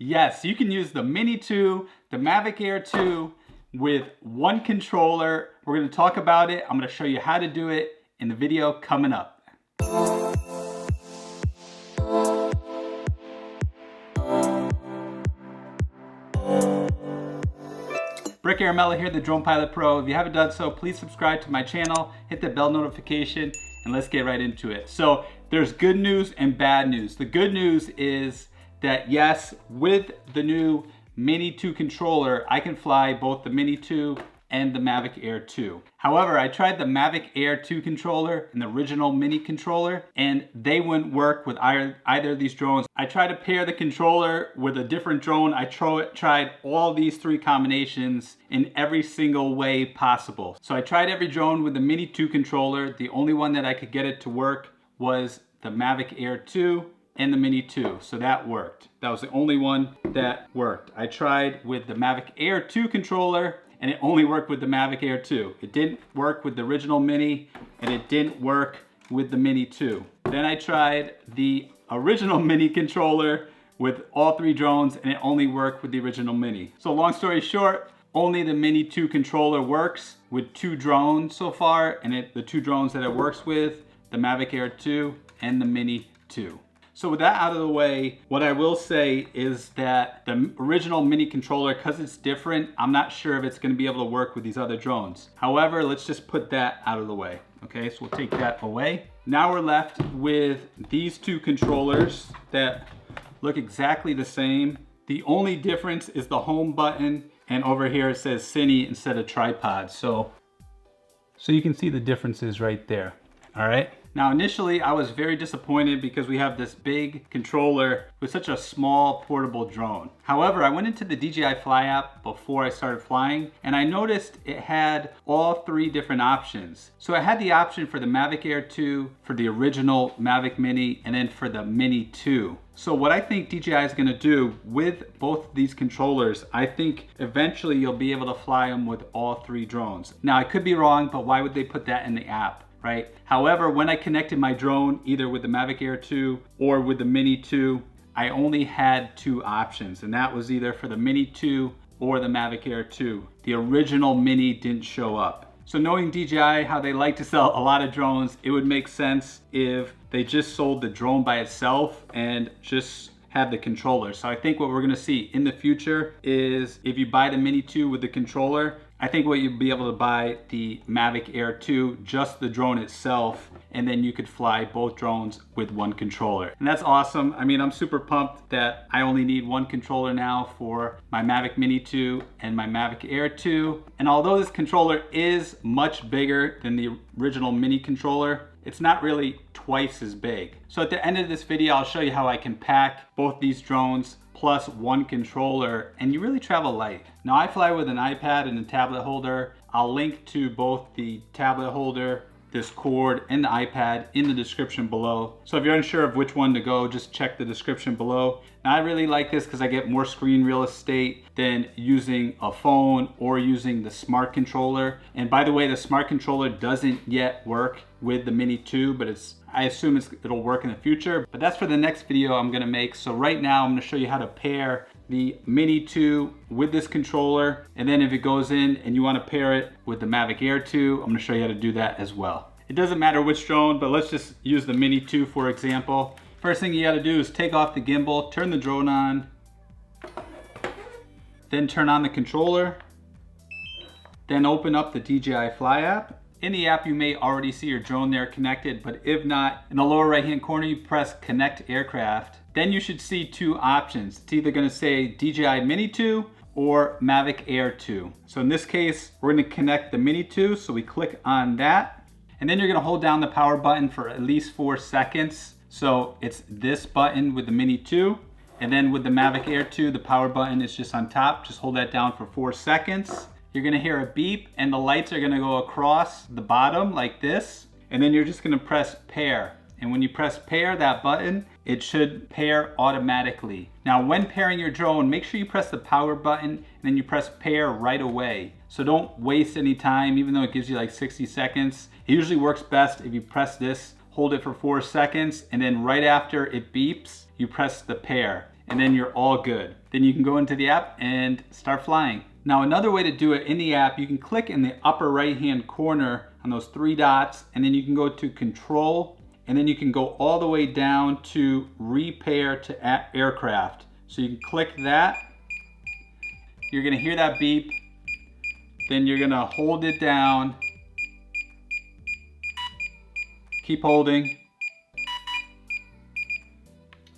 Yes, you can use the Mini 2, the Mavic Air 2 with one controller. We're going to talk about it. I'm going to show you how to do it in the video coming up. Brick Aramella here, the Drone Pilot Pro. If you haven't done so, please subscribe to my channel, hit the bell notification, and let's get right into it. So there's good news and bad news. The good news is that yes, with the new Mini 2 controller, I can fly both the Mini 2 and the Mavic Air 2. However, I tried the Mavic Air 2 controller and the original Mini controller, and they wouldn't work with either of these drones. I tried to pair the controller with a different drone. I tried all these three combinations in every single way possible. So I tried every drone with the Mini 2 controller. The only one that I could get it to work was the Mavic Air 2 and the Mini 2, so that worked. That was the only one that worked. I tried with the Mavic Air 2 controller, and it only worked with the Mavic Air 2. It didn't work with the original Mini, and it didn't work with the Mini 2. Then I tried the original Mini controller with all three drones, and it only worked with the original Mini. So long story short, only the Mini 2 controller works with two drones so far, and the two drones that it works with, the Mavic Air 2 and the Mini 2. So with that out of the way, what I will say is that the original Mini controller, because it's different, I'm not sure if it's going to be able to work with these other drones. However, let's just put that out of the way. Okay, so we'll take that away. Now we're left with these two controllers that look exactly the same. The only difference is the home button, and over here it says Cine instead of tripod. So you can see the differences right there. All right. Now initially I was very disappointed because we have this big controller with such a small portable drone. However, I went into the DJI Fly app before I started flying, and I noticed it had all three different options. So I had the option for the Mavic Air 2, for the original Mavic Mini, and then for the Mini 2. So what I think DJI is going to do with both these controllers, I think eventually you'll be able to fly them with all three drones. Now I could be wrong, but why would they put that in the app? Right? However, when I connected my drone either with the Mavic Air 2 or with the Mini 2, I only had two options, and that was either for the Mini 2 or the Mavic Air 2. The original Mini didn't show up. So knowing DJI, how they like to sell a lot of drones, it would make sense if they just sold the drone by itself and just have the controller. So I think what we're gonna see in the future is if you buy the Mini 2 with the controller, I think what you'll be able to buy the Mavic Air 2, just the drone itself, and then you could fly both drones with one controller. And that's awesome. I mean, I'm super pumped that I only need one controller now for my Mavic Mini 2 and my Mavic Air 2. And although this controller is much bigger than the original Mini controller, it's not really twice as big. So at the end of this video, I'll show you how I can pack both these drones plus one controller, and you really travel light. Now I fly with an iPad and a tablet holder. I'll link to both the tablet holder, this cord, and the iPad in the description below. So if you're unsure of which one to go, just check the description below. Now I really like this because I get more screen real estate than using a phone or using the smart controller. And by the way, the smart controller doesn't yet work with the Mini 2, but I assume it'll work in the future. But that's for the next video I'm gonna make. So right now I'm gonna show you how to pair the Mini 2 with this controller. And then if it goes in and you wanna pair it with the Mavic Air 2, I'm gonna show you how to do that as well. It doesn't matter which drone, but let's just use the Mini 2 for example. First thing you gotta do is take off the gimbal, turn the drone on, then turn on the controller, then open up the DJI Fly app. In the app, you may already see your drone there connected, but if not, in the lower right-hand corner, you press Connect Aircraft. Then you should see two options. It's either gonna say DJI Mini 2 or Mavic Air 2. So in this case, we're gonna connect the Mini 2, so we click on that. And then you're gonna hold down the power button for at least 4 seconds. So it's this button with the Mini 2. And then with the Mavic Air 2, the power button is just on top. Just hold that down for 4 seconds. You're gonna hear a beep and the lights are gonna go across the bottom like this. And then you're just gonna press pair. And when you press pair, that button, it should pair automatically. Now when pairing your drone, make sure you press the power button and then you press pair right away. So don't waste any time, even though it gives you like 60 seconds. It usually works best if you press this, hold it for 4 seconds, and then right after it beeps, you press the pair. and then you're all good. Then you can go into the app and start flying. Now another way to do it in the app, you can click in the upper right hand corner on those 3 dots, and then you can go to control, and then you can go all the way down to repair to aircraft. So you can click that. You're gonna hear that beep. Then you're gonna hold it down. Keep holding.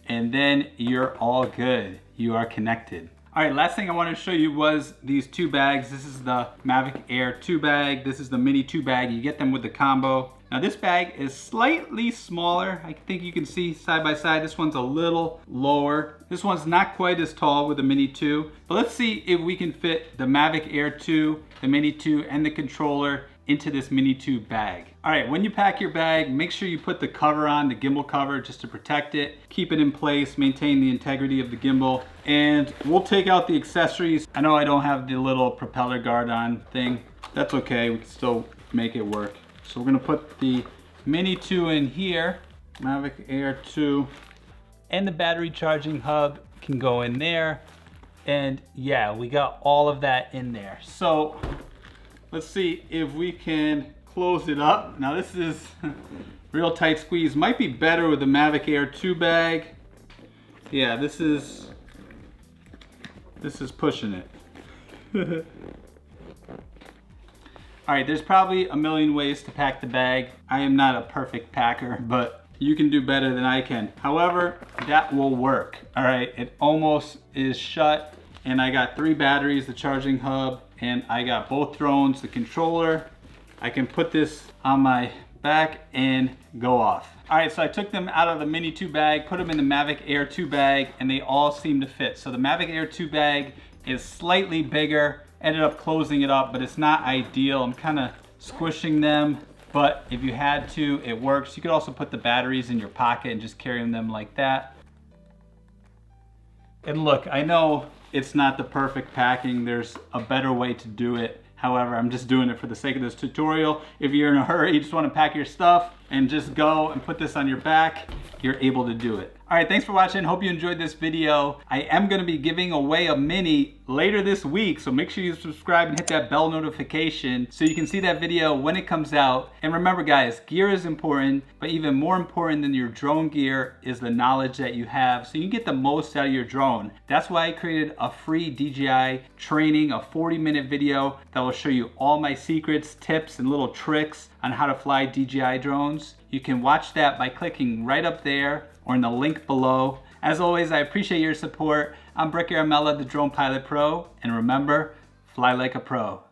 And then you're all good. You are connected. All right, last thing I wanted to show you was these 2 bags. This is the Mavic Air 2 bag. This is the Mini 2 bag. You get them with the combo. Now this bag is slightly smaller. I think you can see side by side. This one's a little lower. This one's not quite as tall with the Mini 2. But let's see if we can fit the Mavic Air 2, the Mini 2, and the controller into this Mini 2 bag. All right, when you pack your bag, make sure you put the cover on, the gimbal cover, just to protect it. Keep it in place, maintain the integrity of the gimbal. And we'll take out the accessories. I know I don't have the little propeller guard on thing. That's okay, we can still make it work. So we're gonna put the Mini 2 in here, Mavic Air 2, and the battery charging hub can go in there. And yeah, we got all of that in there. So let's see if we can close it up. Now this is real tight squeeze. Might be better with the Mavic Air 2 bag. Yeah, this is pushing it. All right, there's probably a million ways to pack the bag. I am not a perfect packer, but you can do better than I can. However, that will work. All right, it almost is shut, and I got 3 batteries, the charging hub, and I got both drones, the controller. I can put this on my back and go off. All right, so I took them out of the Mini 2 bag, put them in the Mavic Air 2 bag, and they all seem to fit. So the Mavic Air 2 bag is slightly bigger, ended up closing it up, but it's not ideal. I'm kind of squishing them, but if you had to, it works. You could also put the batteries in your pocket and just carry them like that. And look, I know it's not the perfect packing. There's a better way to do it. However, I'm just doing it for the sake of this tutorial. If you're in a hurry, you just want to pack your stuff and just go and put this on your back, you're able to do it. All right, thanks for watching. Hope you enjoyed this video. I am gonna be giving away a Mini later this week, so make sure you subscribe and hit that bell notification so you can see that video when it comes out. And remember guys, gear is important, but even more important than your drone gear is the knowledge that you have so you can get the most out of your drone. That's why I created a free DJI training, a 40-minute video that will show you all my secrets, tips, and little tricks on how to fly DJI drones. You can watch that by clicking right up there or in the link below. As always, I appreciate your support. I'm Brick Air, the Drone Pilot Pro, and remember, fly like a pro.